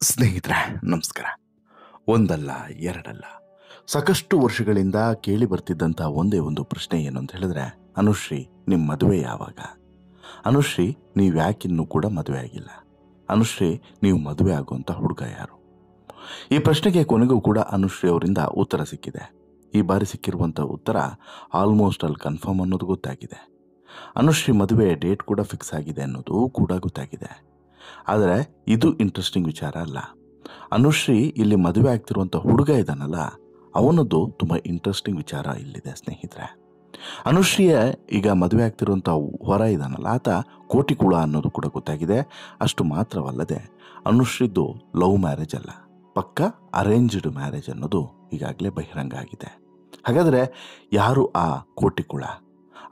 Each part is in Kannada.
ಸ್ನೇಹಿತರೆ, ನಮಸ್ಕಾರ. ಒಂದಲ್ಲ ಎರಡಲ್ಲ, ಸಾಕಷ್ಟು ವರ್ಷಗಳಿಂದ ಕೇಳಿ ಬರ್ತಿದ್ದಂಥ ಒಂದೇ ಒಂದು ಪ್ರಶ್ನೆ ಏನು ಅಂತ ಹೇಳಿದ್ರೆ, ಅನುಶ್ರೀ ನಿಮ್ಮ ಮದುವೆ ಯಾವಾಗ? ಅನುಶ್ರೀ ನೀವು ಯಾಕಿನ್ನೂ ಕೂಡ ಮದುವೆ ಆಗಿಲ್ಲ? ಅನುಶ್ರೀ ನೀವು ಮದುವೆ ಆಗುವಂಥ ಹುಡುಗ ಯಾರು? ಈ ಪ್ರಶ್ನೆಗೆ ಕೊನೆಗೂ ಕೂಡ ಅನುಶ್ರೀ ಅವರಿಂದ ಉತ್ತರ ಸಿಕ್ಕಿದೆ. ಈ ಬಾರಿ ಸಿಕ್ಕಿರುವಂಥ ಉತ್ತರ ಆಲ್ಮೋಸ್ಟ್ ಅಲ್ಲಿ ಕನ್ಫರ್ಮ್ ಅನ್ನೋದು ಗೊತ್ತಾಗಿದೆ. ಅನುಶ್ರೀ ಮದುವೆ ಡೇಟ್ ಕೂಡ ಫಿಕ್ಸ್ ಆಗಿದೆ ಅನ್ನೋದು ಕೂಡ ಗೊತ್ತಾಗಿದೆ. ಆದರೆ ಇದು ಇಂಟ್ರೆಸ್ಟಿಂಗ್ ವಿಚಾರ ಅಲ್ಲ. ಅನುಶ್ರೀ ಇಲ್ಲಿ ಮದುವೆ ಆಗ್ತಿರುವಂಥ ಹುಡುಗ ಇದ್ದಾನಲ್ಲ, ಅವನದ್ದು ತುಂಬ ಇಂಟ್ರೆಸ್ಟಿಂಗ್ ವಿಚಾರ ಇಲ್ಲಿದೆ ಸ್ನೇಹಿತರೆ. ಅನುಶ್ರೀಯ ಈಗ ಮದುವೆ ಆಗ್ತಿರುವಂಥ ಹೊರ ಇದ್ದಾನಲ್ಲ, ಆತ ಕೋಟಿ ಕುಳ ಅನ್ನೋದು ಕೂಡ ಗೊತ್ತಾಗಿದೆ. ಅಷ್ಟು ಮಾತ್ರವಲ್ಲದೆ ಅನುಶ್ರೀದು ಲವ್ ಮ್ಯಾರೇಜ್ ಅಲ್ಲ, ಪಕ್ಕ ಅರೇಂಜ್ಡ್ ಮ್ಯಾರೇಜ್ ಅನ್ನೋದು ಈಗಾಗಲೇ ಬಹಿರಂಗ ಆಗಿದೆ. ಹಾಗಾದರೆ ಯಾರು ಆ ಕೋಟಿ ಕುಳ?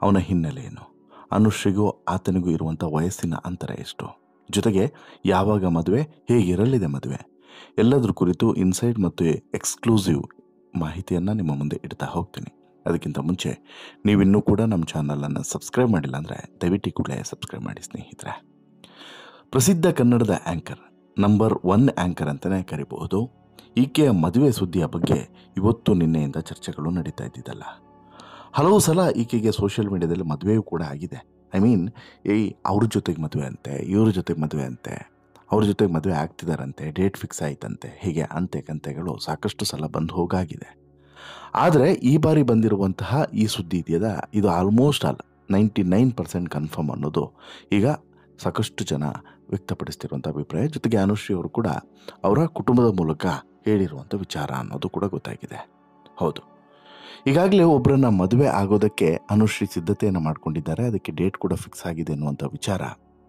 ಅವನ ಹಿನ್ನೆಲೆ ಏನು? ಅನುಶ್ರೀಗೂ ಆತನಿಗೂ ಇರುವಂಥ ವಯಸ್ಸಿನ ಅಂತರ ಎಷ್ಟು? ಜೊತೆಗೆ ಯಾವಾಗ ಮದುವೆ, ಹೇಗಿರಲಿದೆ ಮದುವೆ, ಎಲ್ಲದರ ಕುರಿತು ಇನ್ಸೈಡ್ ಮತ್ತು ಎಕ್ಸ್ಕ್ಲೂಸಿವ್ ಮಾಹಿತಿಯನ್ನು ನಿಮ್ಮ ಮುಂದೆ ಇಡ್ತಾ ಹೋಗ್ತೀನಿ. ಅದಕ್ಕಿಂತ ಮುಂಚೆ ನೀವಿನ್ನೂ ಕೂಡ ನಮ್ಮ ಚಾನಲನ್ನು ಸಬ್ಸ್ಕ್ರೈಬ್ ಮಾಡಿಲ್ಲ ಅಂದರೆ ದಯವಿಟ್ಟು ಕೂಡಲೇ ಸಬ್ಸ್ಕ್ರೈಬ್ ಮಾಡಿ ಸ್ನೇಹಿತರೆ. ಪ್ರಸಿದ್ಧ ಕನ್ನಡದ ಆ್ಯಂಕರ್, ನಂಬರ್ 1 ಆ್ಯಂಕರ್ ಅಂತಲೇ ಕರಿಬಹುದು, ಈಕೆಯ ಮದುವೆ ಸುದ್ದಿಯ ಬಗ್ಗೆ ಇವತ್ತು ನಿನ್ನೆಯಿಂದ ಚರ್ಚೆಗಳು ನಡೀತಾ ಇದ್ದಿದ್ದಲ್ಲ. ಹಲವು ಸಲ ಈಕೆಗೆ ಸೋಷಿಯಲ್ ಮೀಡಿಯಾದಲ್ಲಿ ಮದುವೆಯೂ ಕೂಡ ಆಗಿದೆ. ಅವ್ರ ಜೊತೆಗೆ ಮದುವೆ ಅಂತೆ, ಇವ್ರ ಜೊತೆಗೆ ಮದುವೆ ಅಂತೆ, ಅವ್ರ ಜೊತೆಗೆ ಮದುವೆ ಆಗ್ತಿದಾರಂತೆ, ಡೇಟ್ ಫಿಕ್ಸ್ ಆಯ್ತಂತೆ, ಹೀಗೆ ಅಂತೆ ಕಂತೆಗಳು ಸಾಕಷ್ಟು ಸಲ ಬಂದು ಹೋಗಾಗಿದೆ. ಆದರೆ ಈ ಬಾರಿ ಬಂದಿರುವಂತಹ ಈ ಸುದ್ದಿ ಇದೆಯಲ್ಲ, ಇದು ಆಲ್ಮೋಸ್ಟ್ 99% ಕನ್ಫರ್ಮ್ ಅನ್ನೋದು ಈಗ ಸಾಕಷ್ಟು ಜನ ವ್ಯಕ್ತಪಡಿಸ್ತಿರುವಂಥ ಅಭಿಪ್ರಾಯ. ಜೊತೆಗೆ ಅನುಶ್ರೀ ಅವರು ಕೂಡ ಅವರ ಕುಟುಂಬದ ಮೂಲಕ ಹೇಳಿರುವಂಥ ವಿಚಾರ ಅನ್ನೋದು ಕೂಡ ಗೊತ್ತಾಗಿದೆ. ಹೌದು, ಈಗಾಗಲೇ ಒಬ್ಬರನ್ನ ಮದುವೆ ಆಗೋದಕ್ಕೆ ಅನುಶ್ರೀ ಸಿದ್ಧತೆಯನ್ನು ಮಾಡ್ಕೊಂಡಿದ್ದಾರೆ. ಅದಕ್ಕೆ ಡೇಟ್ ಕೂಡ ಫಿಕ್ಸ್ ಆಗಿದೆ ಅನ್ನುವಂಥ ವಿಚಾರ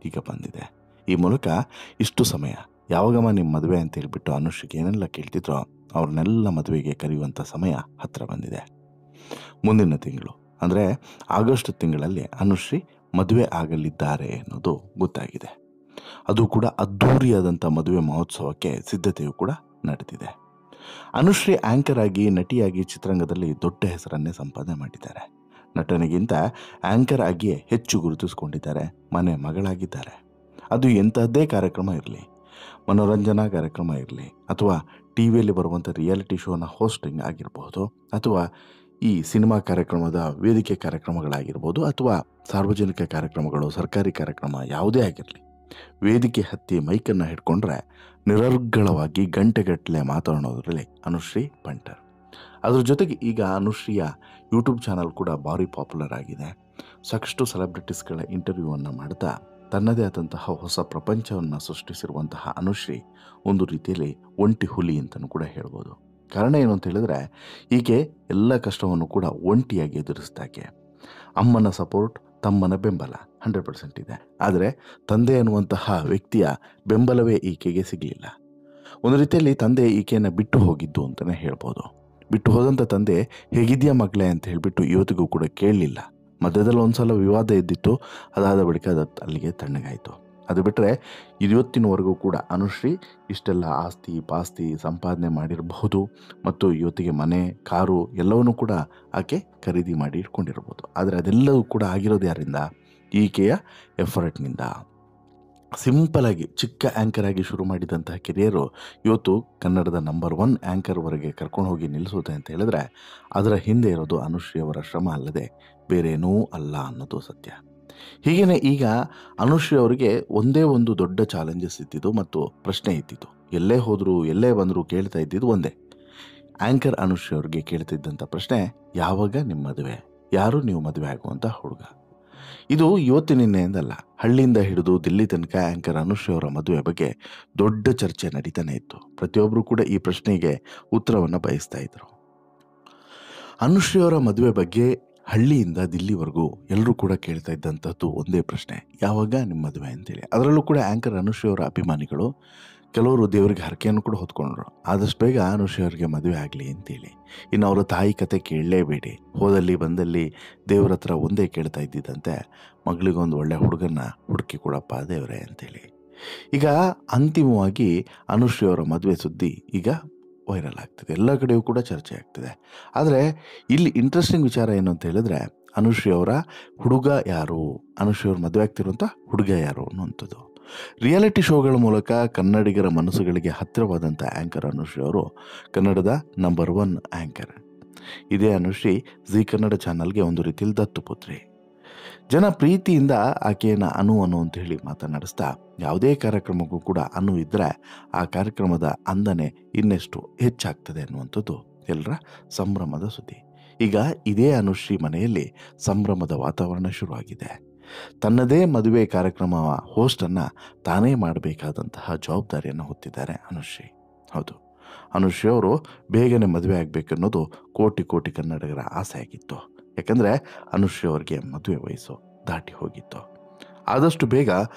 ಈಗ ಬಂದಿದೆ. ಈ ಮೂಲಕ ಇಷ್ಟು ಸಮಯ ಯಾವಾಗಮ್ಮ ನಿಮ್ಮ ಮದುವೆ ಅಂತ ಹೇಳ್ಬಿಟ್ಟು ಅನುಶ್ರೀಗೆ ಏನೆಲ್ಲ ಕೇಳ್ತಿದ್ರೋ ಅವ್ರನ್ನೆಲ್ಲ ಮದುವೆಗೆ ಕರೆಯುವಂಥ ಸಮಯ ಹತ್ತಿರ ಬಂದಿದೆ. ಮುಂದಿನ ತಿಂಗಳು ಅಂದರೆ ಆಗಸ್ಟ್ ತಿಂಗಳಲ್ಲಿ ಅನುಶ್ರೀ ಮದುವೆ ಆಗಲಿದ್ದಾರೆ ಅನ್ನೋದು ಗೊತ್ತಾಗಿದೆ. ಅದು ಕೂಡ ಅದ್ಧೂರಿಯಾದಂಥ ಮದುವೆ ಮಹೋತ್ಸವಕ್ಕೆ ಸಿದ್ಧತೆಯೂ ಕೂಡ ನಡೆದಿದೆ. ಅನುಶ್ರೀ ಆ್ಯಂಕರ್ ಆಗಿ, ನಟಿಯಾಗಿ ಚಿತ್ರರಂಗದಲ್ಲಿ ದೊಡ್ಡ ಹೆಸರನ್ನೇ ಸಂಪಾದನೆ ಮಾಡಿದ್ದಾರೆ. ನಟನೆಗಿಂತ ಆ್ಯಂಕರ್ ಆಗಿಯೇ ಹೆಚ್ಚು ಗುರುತಿಸಿಕೊಂಡಿದ್ದಾರೆ. ಮನೆ ಮಗಳಾಗಿದ್ದಾರೆ. ಅದು ಎಂಥದ್ದೇ ಕಾರ್ಯಕ್ರಮ ಇರಲಿ, ಮನೋರಂಜನಾ ಕಾರ್ಯಕ್ರಮ ಇರಲಿ, ಅಥವಾ ಟಿ ವಿಯಲ್ಲಿ ಬರುವಂಥ ರಿಯಾಲಿಟಿ ಶೋನ ಹೋಸ್ಟಿಂಗ್ ಆಗಿರ್ಬೋದು, ಅಥವಾ ಈ ಸಿನಿಮಾ ಕಾರ್ಯಕ್ರಮದ ವೇದಿಕೆ ಕಾರ್ಯಕ್ರಮಗಳಾಗಿರ್ಬೋದು, ಅಥವಾ ಸಾರ್ವಜನಿಕ ಕಾರ್ಯಕ್ರಮಗಳು, ಸರ್ಕಾರಿ ಕಾರ್ಯಕ್ರಮ ಯಾವುದೇ ಆಗಿರಲಿ, ವೇದಿಕೆ ಹತ್ತಿ ಮೈಕನ್ನು ಹಿಡ್ಕೊಂಡ್ರೆ ನಿರರ್ಗಳವಾಗಿ ಗಂಟೆಗಟ್ಟಲೆ ಮಾತಾಡೋದ್ರಲ್ಲಿ ಅನುಶ್ರೀ ಪಂಟರ್. ಅದ್ರ ಜೊತೆಗೆ ಈಗ ಅನುಶ್ರೀಯ ಯೂಟ್ಯೂಬ್ ಚಾನಲ್ ಕೂಡ ಭಾರಿ ಪಾಪ್ಯುಲರ್ ಆಗಿದೆ. ಸಾಕಷ್ಟು ಸೆಲೆಬ್ರಿಟೀಸ್ಗಳ ಇಂಟರ್ವ್ಯೂವನ್ನು ಮಾಡ್ತಾ ತನ್ನದೇ ಆದಂತಹ ಹೊಸ ಪ್ರಪಂಚವನ್ನು ಸೃಷ್ಟಿಸಿರುವಂತಹ ಅನುಶ್ರೀ ಒಂದು ರೀತಿಯಲ್ಲಿ ಒಂಟಿ ಹುಲಿ ಅಂತಲೂ ಕೂಡ ಹೇಳ್ಬೋದು. ಕಾರಣ ಏನು ಅಂತ ಹೇಳಿದ್ರೆ, ಈಕೆ ಎಲ್ಲ ಕಷ್ಟವನ್ನು ಕೂಡ ಒಂಟಿಯಾಗಿ ಎದುರಿಸ್ತಾಕೆ. ಅಮ್ಮನ ಸಪೋರ್ಟ್, ತಮ್ಮನ ಬೆಂಬಲ 100% ಇದೆ. ಆದರೆ ತಂದೆ ಅನ್ನುವಂತಹ ವ್ಯಕ್ತಿಯ ಬೆಂಬಲವೇ ಈಕೆಗೆ ಸಿಗಲಿಲ್ಲ. ಒಂದು ರೀತಿಯಲ್ಲಿ ತಂದೆ ಈಕೆಯನ್ನು ಬಿಟ್ಟು ಹೋಗಿದ್ದು ಅಂತಲೇ ಹೇಳ್ಬೋದು. ಬಿಟ್ಟು ಹೋದಂಥ ತಂದೆ ಹೇಗಿದೆಯಾ ಮಗಳೇ ಅಂತ ಹೇಳಿಬಿಟ್ಟು ಇವತ್ತಿಗೂ ಕೂಡ ಕೇಳಲಿಲ್ಲ. ಮಧ್ಯದಲ್ಲಿ ಒಂದು ಸಲ ವಿವಾದ ಇದ್ದಿತ್ತು, ಅದಾದ ಬಳಿಕ ಅದು ಅಲ್ಲಿಗೆ ತಣ್ಣಗಾಯಿತು. ಅದು ಬಿಟ್ಟರೆ ಇವತ್ತಿನವರೆಗೂ ಕೂಡ ಅನುಶ್ರೀ ಇಷ್ಟೆಲ್ಲ ಆಸ್ತಿ ಪಾಸ್ತಿ ಸಂಪಾದನೆ ಮಾಡಿರಬಹುದು, ಮತ್ತು ಇವತ್ತಿಗೆ ಮನೆ, ಕಾರು ಎಲ್ಲವನ್ನೂ ಕೂಡ ಆಕೆ ಖರೀದಿ ಮಾಡಿ ಇಟ್ಕೊಂಡಿರ್ಬೋದು. ಆದರೆ ಅದೆಲ್ಲವೂ ಕೂಡ ಆಗಿರೋದು ಯಾರಿಂದ? ಈಕೆಯ ಎಫರ್ಟ್ನಿಂದ. ಸಿಂಪಲಾಗಿ ಚಿಕ್ಕ ಆ್ಯಂಕರ್ ಆಗಿ ಶುರು ಮಾಡಿದಂತಹ ಕೆರಿಯರು ಇವತ್ತು ಕನ್ನಡದ ನಂಬರ್ 1 ಆ್ಯಂಕರ್ವರೆಗೆ ಕರ್ಕೊಂಡು ಹೋಗಿ ನಿಲ್ಲಿಸುತ್ತೆ ಅಂತ ಹೇಳಿದ್ರೆ ಅದರ ಹಿಂದೆ ಇರೋದು ಅನುಶ್ರೀ ಅವರ ಶ್ರಮ ಅಲ್ಲದೆ ಬೇರೇನೂ ಅಲ್ಲ ಅನ್ನೋದು ಸತ್ಯ. ಹೀಗೇನೆ ಈಗ ಅನುಶ್ರೀ ಅವರಿಗೆ ಒಂದೇ ಒಂದು ದೊಡ್ಡ ಚಾಲೆಂಜಸ್ ಇದ್ದಿದ್ದು ಮತ್ತು ಪ್ರಶ್ನೆ ಇದ್ದಿದ್ದು. ಎಲ್ಲೇ ಹೋದರೂ ಎಲ್ಲೇ ಬಂದರೂ ಕೇಳ್ತಾ ಇದ್ದಿದ್ದು ಒಂದೇ. ಆ್ಯಂಕರ್ ಅನುಶ್ರೀ ಅವ್ರಿಗೆ ಕೇಳ್ತಿದ್ದಂಥ ಪ್ರಶ್ನೆ, ಯಾವಾಗ ನಿಮ್ಮ ಮದುವೆ, ಯಾರು ನೀವು ಮದುವೆ ಆಗುವಂಥ ಹುಡುಗ? ಇದು ಇವತ್ತಿನಿಂದಲ್ಲ, ಹಳ್ಳಿಯಿಂದ ಹಿಡಿದು ದಿಲ್ಲಿ ತನಕ ಆ್ಯಂಕರ್ ಅನುಶ್ರೀ ಅವರ ಮದುವೆ ಬಗ್ಗೆ ದೊಡ್ಡ ಚರ್ಚೆ ನಡೀತಾನೆ ಇತ್ತು. ಪ್ರತಿಯೊಬ್ಬರು ಕೂಡ ಈ ಪ್ರಶ್ನೆಗೆ ಉತ್ತರವನ್ನು ಬಯಸ್ತಾ ಇದ್ರು. ಅನುಶ್ರೀ ಅವರ ಮದುವೆ ಬಗ್ಗೆ ಹಳ್ಳಿಯಿಂದ ದಿಲ್ಲಿವರೆಗೂ ಎಲ್ಲರೂ ಕೂಡ ಕೇಳ್ತಾ ಇದ್ದಂಥದ್ದು ಒಂದೇ ಪ್ರಶ್ನೆ, ಯಾವಾಗ ನಿಮ್ಮ ಮದುವೆ ಅಂತೇಳಿ. ಅದರಲ್ಲೂ ಕೂಡ ಆ್ಯಂಕರ್ ಅನುಶ್ರೀ ಅವರ ಅಭಿಮಾನಿಗಳು ಕೆಲವರು ದೇವರಿಗೆ ಹರಕೆಯನ್ನು ಕೂಡ ಹೊತ್ಕೊಂಡ್ರು, ಆದಷ್ಟು ಬೇಗ ಅನುಶ್ರೀ ಅವರಿಗೆ ಮದುವೆ ಆಗಲಿ ಅಂತೇಳಿ. ಇನ್ನು ಅವರ ತಾಯಿ ಕತೆ ಕೇಳಲೇಬೇಡಿ, ಹೋದಲ್ಲಿ ಬಂದಲ್ಲಿ ದೇವ್ರ ಹತ್ರ ಒಂದೇ ಕೇಳ್ತಾ ಇದ್ದಿದ್ದಂತೆ, ಮಗಳಿಗೊಂದು ಒಳ್ಳೆ ಹುಡುಗನ್ನ ಹುಡುಕಿ ಕೊಡಪ್ಪ ದೇವರೇ ಅಂತೇಳಿ. ಈಗ ಅಂತಿಮವಾಗಿ ಅನುಶ್ರೀ ಅವರ ಮದುವೆ ಸುದ್ದಿ ಈಗ ವೈರಲ್ ಆಗ್ತಿದೆ, ಎಲ್ಲ ಕಡೆಯೂ ಕೂಡ ಚರ್ಚೆ ಆಗ್ತಿದೆ. ಆದರೆ ಇಲ್ಲಿ ಇಂಟ್ರೆಸ್ಟಿಂಗ್ ವಿಚಾರ ಏನು ಅಂತ ಹೇಳಿದ್ರೆ, ಅನುಶ್ರೀ ಅವರ ಹುಡುಗ ಯಾರು, ಅನುಶ್ರೀ ಅವ್ರ ಮದುವೆ ಆಗ್ತಿರುವಂಥ ಹುಡುಗ ಯಾರು ಅನ್ನುವಂಥದ್ದು. ರಿಯಾಲಿಟಿ ಶೋಗಳ ಮೂಲಕ ಕನ್ನಡಿಗರ ಮನಸ್ಸುಗಳಿಗೆ ಹತ್ತಿರವಾದಂಥ ಆ್ಯಂಕರ್ ಅನುಶ್ರೀ ಅವರು ಕನ್ನಡದ ನಂಬರ್ 1 ಆ್ಯಂಕರ್. ಇದೇ ಅನುಶ್ರೀ ಜಿ ಕನ್ನಡ ಚಾನಲ್ಗೆ ಒಂದು ರೀತಿಯಲ್ಲಿ ದತ್ತುಪುತ್ರಿ. ಜನ ಪ್ರೀತಿಯಿಂದ ಆಕೆಯನ್ನು ಅನು ಅಂತ ಹೇಳಿ ಮಾತನಾಡಿಸ್ತಾ ಯಾವುದೇ ಕಾರ್ಯಕ್ರಮಕ್ಕೂ ಕೂಡ ಅನು ಇದ್ದರೆ ಆ ಕಾರ್ಯಕ್ರಮದ ಅಂದನೆ ಇನ್ನೆಷ್ಟು ಹೆಚ್ಚಾಗ್ತದೆ ಅನ್ನುವಂಥದ್ದು ಎಲ್ಲರ ಸಂಭ್ರಮದ ಸುದ್ದಿ. ಈಗ ಇದೇ ಅನುಶ್ರೀ ಮನೆಯಲ್ಲಿ ಸಂಭ್ರಮದ ವಾತಾವರಣ ಶುರುವಾಗಿದೆ. ತನ್ನದೇ ಮದುವೆ ಕಾರ್ಯಕ್ರಮ ಹೋಸ್ಟನ್ನು ತಾನೇ ಮಾಡಬೇಕಾದಂತಹ ಜವಾಬ್ದಾರಿಯನ್ನು ಹೊತ್ತಿದ್ದಾರೆ ಅನುಶ್ರೀ. ಹೌದು, ಅನುಶ್ರೀ ಅವರು ಬೇಗನೆ ಮದುವೆ ಆಗಬೇಕನ್ನೋದು ಕೋಟಿ ಕೋಟಿ ಕನ್ನಡಿಗರ ಆಸೆ ಆಗಿತ್ತು. ಯಾಕಂದರೆ ಅನುಶ್ರೀ ಅವರಿಗೆ ಮದುವೆ ವಯಸ್ಸು ದಾಟಿ ಹೋಗಿತ್ತು. ಆದಷ್ಟು ಬೇಗ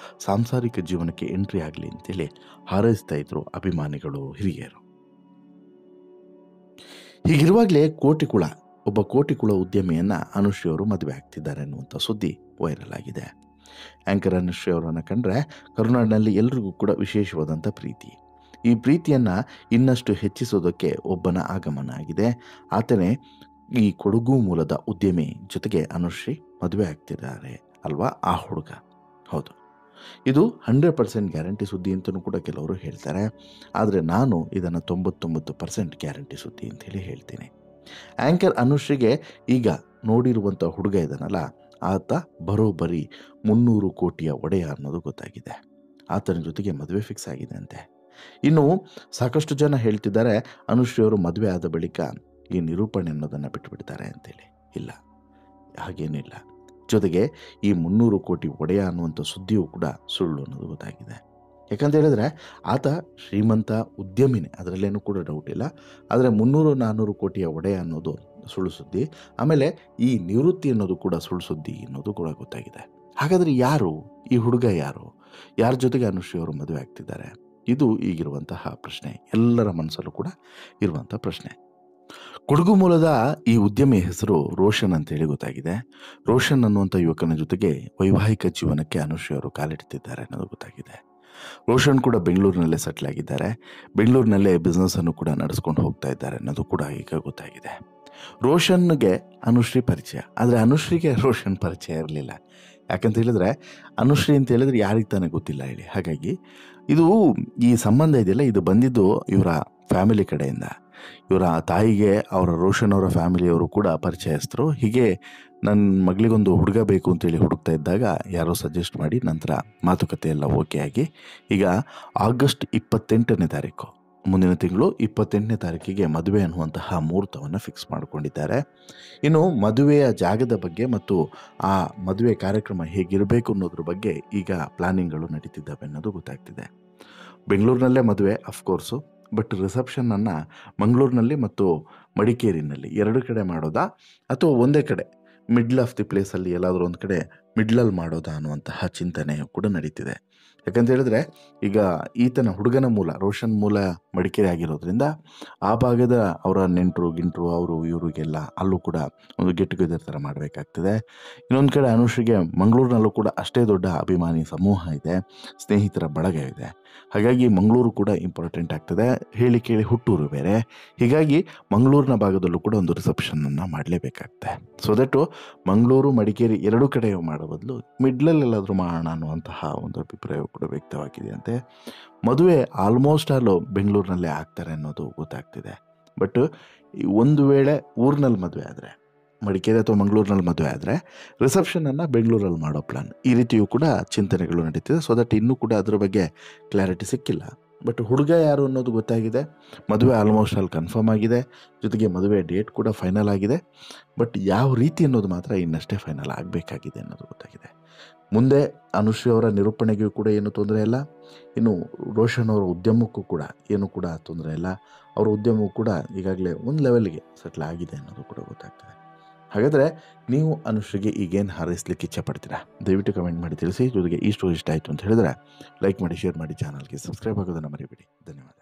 ಸಾಂಸಾರಿಕ ಜೀವನಕ್ಕೆ ಎಂಟ್ರಿ ಆಗಲಿ ಅಂತೇಳಿ ಹಾರೈಸ್ತಾ ಇದ್ರು ಅಭಿಮಾನಿಗಳು, ಹಿರಿಯರು. ಹೀಗಿರುವಾಗಲೇ ಒಬ್ಬ ಕೋಟಿಕುಳ ಉದ್ಯಮಿಯನ್ನು ಅನುಶ್ರೀ ಅವರು ಮದುವೆ ಆಗ್ತಿದ್ದಾರೆ ಅನ್ನುವಂಥ ಸುದ್ದಿ ವೈರಲ್ ಆಗಿದೆ. ಆ್ಯಂಕರ್ ಅನುಶ್ರೀ ಅವರನ್ನು ಕಂಡ್ರೆ ಕರುನಾಡಿನಲ್ಲಿ ಎಲ್ರಿಗೂ ಕೂಡ ವಿಶೇಷವಾದಂಥ ಪ್ರೀತಿ. ಈ ಪ್ರೀತಿಯನ್ನು ಇನ್ನಷ್ಟು ಹೆಚ್ಚಿಸೋದಕ್ಕೆ ಒಬ್ಬನ ಆಗಮನ ಆಗಿದೆ. ಆತನೇ ಈ ಕೊಡಗು ಮೂಲದ ಉದ್ಯಮಿ ಜೊತೆಗೆ ಅನುಶ್ರೀ ಮದುವೆ ಆಗ್ತಿದ್ದಾರೆ ಅಲ್ವಾ, ಆ ಹುಡುಗ. ಹೌದು, ಇದು 100% ಗ್ಯಾರಂಟಿ ಸುದ್ದಿ ಅಂತಲೂ ಕೂಡ ಕೆಲವರು ಹೇಳ್ತಾರೆ. ಆದರೆ ನಾನು ಇದನ್ನು 99% ಗ್ಯಾರಂಟಿ ಸುದ್ದಿ ಅಂತೇಳಿ ಹೇಳ್ತೀನಿ. ಆ್ಯಂಕರ್ ಅನುಶ್ರೀಗೆ ಈಗ ನೋಡಿರುವಂಥ ಹುಡುಗ ಇದನ್ನಲ್ಲ, ಆತ ಬರೋಬ್ಬರಿ 300 ಕೋಟಿಯ ಒಡೆಯ ಅನ್ನೋದು ಗೊತ್ತಾಗಿದೆ. ಆತನ ಜೊತೆಗೆ ಮದುವೆ ಫಿಕ್ಸ್ ಆಗಿದೆ ಅಂತೆ. ಇನ್ನು ಸಾಕಷ್ಟು ಜನ ಹೇಳ್ತಿದ್ದಾರೆ ಅನುಶ್ರೀ ಅವರು ಮದುವೆ ಆದ ಬಳಿಕ ಈ ನಿರೂಪಣೆ ಅನ್ನೋದನ್ನು ಬಿಟ್ಟುಬಿಡ್ತಾರೆ ಅಂತೇಳಿ. ಇಲ್ಲ, ಹಾಗೇನಿಲ್ಲ. ಜೊತೆಗೆ ಈ 300 ಕೋಟಿ ಒಡೆಯ ಅನ್ನುವಂಥ ಸುದ್ದಿಯೂ ಕೂಡ ಸುಳ್ಳು ಅನ್ನೋದು ಗೊತ್ತಾಗಿದೆ. ಯಾಕಂತ ಹೇಳಿದ್ರೆ ಆತ ಶ್ರೀಮಂತ ಉದ್ಯಮಿನೇ, ಅದರಲ್ಲೇನೂ ಕೂಡ ಡೌಟ್ ಇಲ್ಲ. ಆದರೆ 300-400 ಕೋಟಿಯ ಒಡೆಯ ಅನ್ನೋದು ಸುಳ್ಳು ಸುದ್ದಿ. ಆಮೇಲೆ ಈ ನಿವೃತ್ತಿ ಅನ್ನೋದು ಕೂಡ ಸುಳ್ಳು ಸುದ್ದಿ ಅನ್ನೋದು ಕೂಡ ಗೊತ್ತಾಗಿದೆ. ಹಾಗಾದರೆ ಯಾರು ಈ ಹುಡುಗ? ಯಾರ ಜೊತೆಗೆ ಅನುಶ್ರೀ ಅವರು ಮದುವೆ ಆಗ್ತಿದ್ದಾರೆ? ಇದು ಈಗಿರುವಂತಹ ಪ್ರಶ್ನೆ, ಎಲ್ಲರ ಮನಸ್ಸಲ್ಲೂ ಕೂಡ ಇರುವಂಥ ಪ್ರಶ್ನೆ. ಕೊಡಗು ಮೂಲದ ಈ ಉದ್ಯಮಿ ಹೆಸರು ರೋಷನ್ ಅಂತೇಳಿ ಗೊತ್ತಾಗಿದೆ. ರೋಷನ್ ಅನ್ನುವಂಥ ಯುವಕನ ಜೊತೆಗೆ ವೈವಾಹಿಕ ಜೀವನಕ್ಕೆ ಅನುಶ್ರೀ ಅವರು ಕಾಲಿಡ್ತಿದ್ದಾರೆ ಅನ್ನೋದು ಗೊತ್ತಾಗಿದೆ. ರೋಷನ್ ಕೂಡ ಬೆಂಗಳೂರಿನಲ್ಲೇ ಸೆಟ್ಲ್ ಆಗಿದ್ದಾರೆ. ಬೆಂಗಳೂರಿನಲ್ಲೇ ಬಿಸ್ನೆಸ್ಸನ್ನು ಕೂಡ ನಡೆಸ್ಕೊಂಡು ಹೋಗ್ತಾ ಇದ್ದಾರೆ ಅನ್ನೋದು ಕೂಡ ಈಗ ಗೊತ್ತಾಗಿದೆ. ರೋಷನ್ಗೆ ಅನುಶ್ರೀ ಪರಿಚಯ, ಆದರೆ ಅನುಶ್ರೀಗೆ ರೋಷನ್ ಪರಿಚಯ ಇರಲಿಲ್ಲ. ಯಾಕಂತ ಹೇಳಿದ್ರೆ ಅನುಶ್ರೀ ಅಂತ ಹೇಳಿದ್ರೆ ಯಾರಿಗೆ ತಾನೇ ಗೊತ್ತಿಲ್ಲ ಹೇಳಿ. ಹಾಗಾಗಿ ಈ ಸಂಬಂಧ ಇದೆಯಲ್ಲ, ಇದು ಬಂದಿದ್ದು ಇವರ ಫ್ಯಾಮಿಲಿ ಕಡೆಯಿಂದ. ಇವರ ತಾಯಿಗೆ ಅವರ ರೋಷನ್ ಅವರ ಫ್ಯಾಮಿಲಿಯವರು ಕೂಡ ಪರಿಚಯಸ್ಥರು. ಹೀಗೆ ನನ್ನ ಮಗಳಿಗೊಂದು ಹುಡುಗ ಬೇಕು ಅಂತೇಳಿ ಹುಡುಕ್ತಾ ಇದ್ದಾಗ ಯಾರೋ ಸಜೆಸ್ಟ್ ಮಾಡಿ ನಂತರ ಮಾತುಕತೆ ಎಲ್ಲ ಓಕೆ ಆಗಿ ಈಗ ಆಗಸ್ಟ್ 28ನೇ ತಾರೀಕು, ಮುಂದಿನ ತಿಂಗಳು 28ನೇ ತಾರೀಕಿಗೆ ಮದುವೆ ಅನ್ನುವಂತಹ ಮುಹೂರ್ತವನ್ನು ಫಿಕ್ಸ್ ಮಾಡಿಕೊಂಡಿದ್ದಾರೆ. ಇನ್ನು ಮದುವೆಯ ಜಾಗದ ಬಗ್ಗೆ ಮತ್ತು ಆ ಮದುವೆ ಕಾರ್ಯಕ್ರಮ ಹೇಗಿರಬೇಕು ಅನ್ನೋದ್ರ ಬಗ್ಗೆ ಈಗ ಪ್ಲಾನಿಂಗ್ಗಳು ನಡೀತಿದ್ದಾವೆ ಅನ್ನೋದು ಗೊತ್ತಾಗ್ತಿದೆ. ಬೆಂಗಳೂರಿನಲ್ಲೇ ಮದುವೆ ಅಫ್ಕೋರ್ಸು, ಬಟ್ ರಿಸೆಪ್ಷನನ್ನು ಮಂಗಳೂರಿನಲ್ಲಿ ಮತ್ತು ಮಡಿಕೇರಿನಲ್ಲಿ 2 ಕಡೆ ಮಾಡೋದಾ ಅಥವಾ ಒಂದೇ ಕಡೆ ಮಿಡ್ಲ್ ಆಫ್ ದಿ ಪ್ಲೇಸಲ್ಲಿ ಎಲ್ಲಾದರೂ ಒಂದು ಕಡೆ ಮಿಡ್ಲಲ್ಲಿ ಮಾಡೋದಾ ಅನ್ನುವಂತಹ ಚಿಂತನೆಯು ಕೂಡ ನಡೀತಿದೆ. ಯಾಕಂತ ಹೇಳಿದ್ರೆ ಈಗ ಈತನ ಹುಡುಗನ ಮೂಲ ರೋಷನ್ ಮೂಲ ಮಡಿಕೇರಿ ಆಗಿರೋದ್ರಿಂದ ಆ ಭಾಗದ ಅವರ ನೆಂಟರು ಅವರು ಇವರಿಗೆಲ್ಲ ಅಲ್ಲೂ ಕೂಡ ಒಂದು ಗೆಟ್ ಟುಗೆದರ್ ಥರ ಮಾಡಬೇಕಾಗ್ತದೆ. ಇನ್ನೊಂದು ಕಡೆ ಅನುಶ್ರೀಗೆ ಮಂಗಳೂರಿನಲ್ಲೂ ಕೂಡ ಅಷ್ಟೇ ದೊಡ್ಡ ಅಭಿಮಾನಿ ಸಮೂಹ ಇದೆ, ಸ್ನೇಹಿತರ ಬಳಗ ಇದೆ. ಹಾಗಾಗಿ ಮಂಗಳೂರು ಕೂಡ ಇಂಪಾರ್ಟೆಂಟ್ ಆಗ್ತದೆ. ಹೇಳಿ ಕೇಳಿ ಹುಟ್ಟೂರು ಬೇರೆ. ಹೀಗಾಗಿ ಮಂಗಳೂರಿನ ಭಾಗದಲ್ಲೂ ಕೂಡ ಒಂದು ರಿಸೆಪ್ಷನನ್ನು ಮಾಡಲೇಬೇಕಾಗ್ತದೆ. ಸೊ ದಟ್ಟು ಮಂಗಳೂರು ಮಡಿಕೇರಿ 2 ಕಡೆ ಮಾಡೋ ಬದಲು ಮಿಡ್ಲಲ್ಲೆಲ್ಲಾದರೂ ಮಾಡೋಣ ಅನ್ನುವಂತಹ ಒಂದು ಅಭಿಪ್ರಾಯ ಕೂಡ ವ್ಯಕ್ತವಾಗಿದೆ ಅಂತೆ. ಮದುವೆ ಆಲ್ಮೋಸ್ಟ್ ಆಲ್ ಬೆಂಗಳೂರಿನಲ್ಲೇ ಆಗ್ತಾರೆ ಅನ್ನೋದು ಗೊತ್ತಾಗ್ತಿದೆ. ಬಟ್ ಒಂದು ವೇಳೆ ಊರಿನಲ್ಲಿ ಮದುವೆ ಆದರೆ, ಮಡಿಕೇರಿ ಅಥವಾ ಮಂಗಳೂರಿನಲ್ಲಿ ಮದುವೆ ಆದರೆ ರಿಸೆಪ್ಷನನ್ನು ಬೆಂಗಳೂರಲ್ಲಿ ಮಾಡೋ ಪ್ಲಾನ್, ಈ ರೀತಿಯೂ ಕೂಡ ಚಿಂತನೆಗಳು ನಡೀತಿದೆ. ಸೊ ದಟ್ ಇನ್ನೂ ಕೂಡ ಅದ್ರ ಬಗ್ಗೆ ಕ್ಲಾರಿಟಿ ಸಿಕ್ಕಿಲ್ಲ. ಬಟ್ ಹುಡುಗ ಯಾರು ಅನ್ನೋದು ಗೊತ್ತಾಗಿದೆ. ಮದುವೆ ಆಲ್ಮೋಸ್ಟ್ ಆಲ್ ಕನ್ಫರ್ಮ್ ಆಗಿದೆ. ಜೊತೆಗೆ ಮದುವೆ ಡೇಟ್ ಕೂಡ ಫೈನಲ್ ಆಗಿದೆ. ಬಟ್ ಯಾವ ರೀತಿ ಅನ್ನೋದು ಮಾತ್ರ ಇನ್ನಷ್ಟೇ ಫೈನಲ್ ಆಗಬೇಕಾಗಿದೆ ಅನ್ನೋದು ಗೊತ್ತಾಗಿದೆ. ಮುಂದೆ ಅನುಶ್ರೀ ಅವರ ನಿರೂಪಣೆಗೂ ಕೂಡ ಏನು ತೊಂದರೆ ಇಲ್ಲ. ಇನ್ನು ರೋಷನ್ ಅವರ ಉದ್ಯಮಕ್ಕೂ ಕೂಡ ಏನು ಕೂಡ ತೊಂದರೆ ಇಲ್ಲ. ಅವರ ಉದ್ಯಮವೂ ಕೂಡ ಈಗಾಗಲೇ ಒಂದು ಲೆವೆಲ್ಗೆ ಸೆಟ್ಲ್ ಆಗಿದೆ ಅನ್ನೋದು ಕೂಡ ಗೊತ್ತಾಗ್ತದೆ. ಹಾಗಾದರೆ ನೀವು ಅನುಶ್ರೀಗೆ ಈಗೇನು ಹಾರೈಸ್ಲಿಕ್ಕೆ ಇಚ್ಛೆ ಪಡ್ತೀರಾ? ದಯವಿಟ್ಟು ಕಮೆಂಟ್ ಮಾಡಿ ತಿಳಿಸಿ. ಜೊತೆಗೆ ಈ ಸ್ಟೋರಿ ಇಷ್ಟ ಆಯಿತು ಅಂತ ಹೇಳಿದ್ರೆ ಲೈಕ್ ಮಾಡಿ, ಶೇರ್ ಮಾಡಿ, ಚಾನಲ್ಗೆ ಸಬ್ಸ್ಕ್ರೈಬ್ ಆಗೋದನ್ನು ಮರಿಬೇಡಿ. ಧನ್ಯವಾದ.